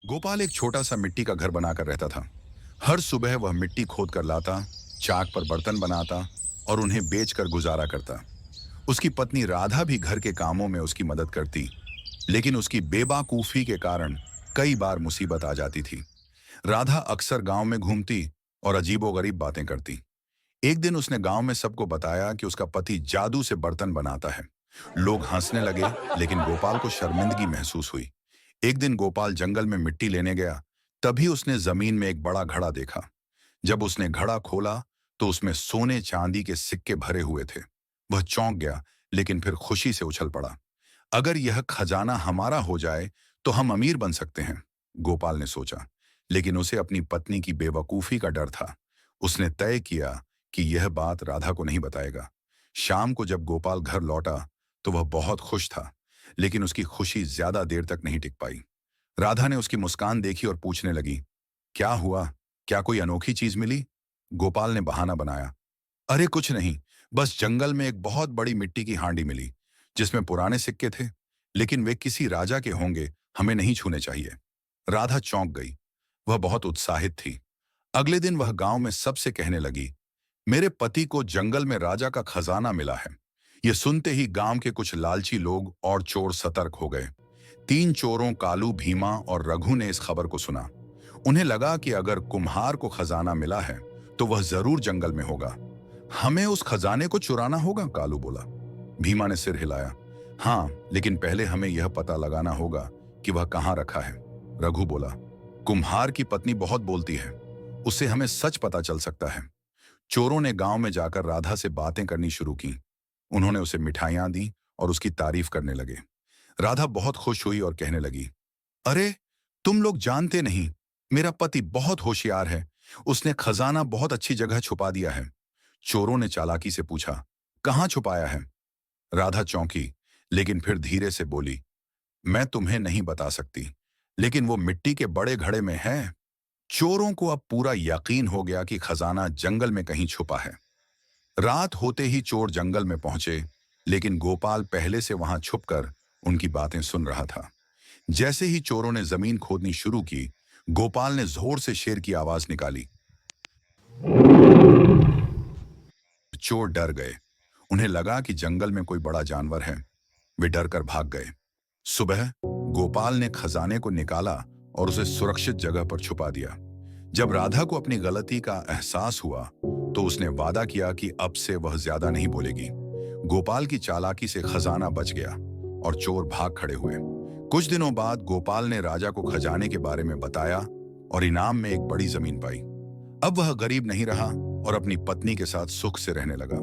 गोपाल एक छोटा सा मिट्टी का घर बनाकर रहता था। हर सुबह वह मिट्टी खोद कर लाता, चाक पर बर्तन बनाता और उन्हें बेचकर गुजारा करता। उसकी पत्नी राधा भी घर के कामों में उसकी मदद करती, लेकिन उसकी बेबाकूफी के कारण कई बार मुसीबत आ जाती थी। राधा अक्सर गांव में घूमती और अजीबोगरीब बातें करती। एक दिन उसने गांव में सबको बताया कि उसका पति जादू से बर्तन बनाता है। लोग हंसने लगे, लेकिन गोपाल को शर्मिंदगी महसूस हुई। एक दिन गोपाल जंगल में मिट्टी लेने गया, तभी उसने जमीन में एक बड़ा घड़ा देखा। जब उसने घड़ा खोला तो उसमें सोने चांदी के सिक्के भरे हुए थे। वह चौंक गया, लेकिन फिर खुशी से उछल पड़ा। अगर यह खजाना हमारा हो जाए तो हम अमीर बन सकते हैं, गोपाल ने सोचा। लेकिन उसे अपनी पत्नी की बेवकूफी का डर था। उसने तय किया कि यह बात राधा को नहीं बताएगा। शाम को जब गोपाल घर लौटा तो वह बहुत खुश था, लेकिन उसकी खुशी ज्यादा देर तक नहीं टिक पाई। राधा ने उसकी मुस्कान देखी और पूछने लगी, क्या हुआ? क्या कोई अनोखी चीज मिली? गोपाल ने बहाना बनाया, अरे कुछ नहीं, बस जंगल में एक बहुत बड़ी मिट्टी की हांडी मिली, जिसमें पुराने सिक्के थे, लेकिन वे किसी राजा के होंगे, हमें नहीं छूने चाहिए। राधा चौंक गई। वह बहुत उत्साहित थी। अगले दिन वह गांव में सबसे कहने लगी, मेरे पति को जंगल में राजा का खजाना मिला है। यह सुनते ही गांव के कुछ लालची लोग और चोर सतर्क हो गए। तीन चोरों कालू, भीमा और रघु ने इस खबर को सुना। उन्हें लगा कि अगर कुम्हार को खजाना मिला है तो वह जरूर जंगल में होगा। हमें उस खजाने को चुराना होगा, कालू बोला। भीमा ने सिर हिलाया, हाँ, लेकिन पहले हमें यह पता लगाना होगा कि वह कहाँ रखा है। रघु बोला, कुम्हार की पत्नी बहुत बोलती है, उससे हमें सच पता चल सकता है। चोरों ने गांव में जाकर राधा से बातें करनी शुरू की। उन्होंने उसे मिठाइयां दी और उसकी तारीफ करने लगे। राधा बहुत खुश हुई और कहने लगी, अरे, तुम लोग जानते नहीं, मेरा पति बहुत होशियार है। उसने खजाना बहुत अच्छी जगह छुपा दिया है। चोरों ने चालाकी से पूछा, कहाँ छुपाया है? राधा चौंकी, लेकिन फिर धीरे से बोली, मैं तुम्हें नहीं बता सकती, लेकिन वो मिट्टी के बड़े घड़े में है। चोरों को अब पूरा यकीन हो गया कि खजाना जंगल में कहीं छुपा है। रात होते ही चोर जंगल में पहुंचे, लेकिन गोपाल पहले से वहां छुपकर उनकी बातें सुन रहा था। जैसे ही चोरों ने जमीन खोदनी शुरू की, गोपाल ने जोर से शेर की आवाज निकाली। चोर डर गए। उन्हें लगा कि जंगल में कोई बड़ा जानवर है। वे डर कर भाग गए। सुबह गोपाल ने खजाने को निकाला और उसे सुरक्षित जगह पर छुपा दिया। जब राधा को अपनी गलती का एहसास हुआ तो उसने वादा किया कि अब से वह ज्यादा नहीं बोलेगी। गोपाल की चालाकी से खजाना बच गया और चोर भाग खड़े हुए। कुछ दिनों बाद गोपाल ने राजा को खजाने के बारे में बताया और इनाम में एक बड़ी जमीन पाई। अब वह गरीब नहीं रहा और अपनी पत्नी के साथ सुख से रहने लगा।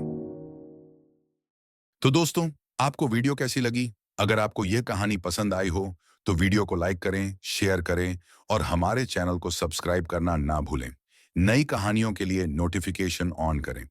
तो दोस्तों, आपको वीडियो कैसी लगी? अगर आपको यह कहानी पसंद आई हो तो वीडियो को लाइक करें, शेयर करें और हमारे चैनल को सब्सक्राइब करना ना भूलें। नई कहानियों के लिए नोटिफिकेशन ऑन करें।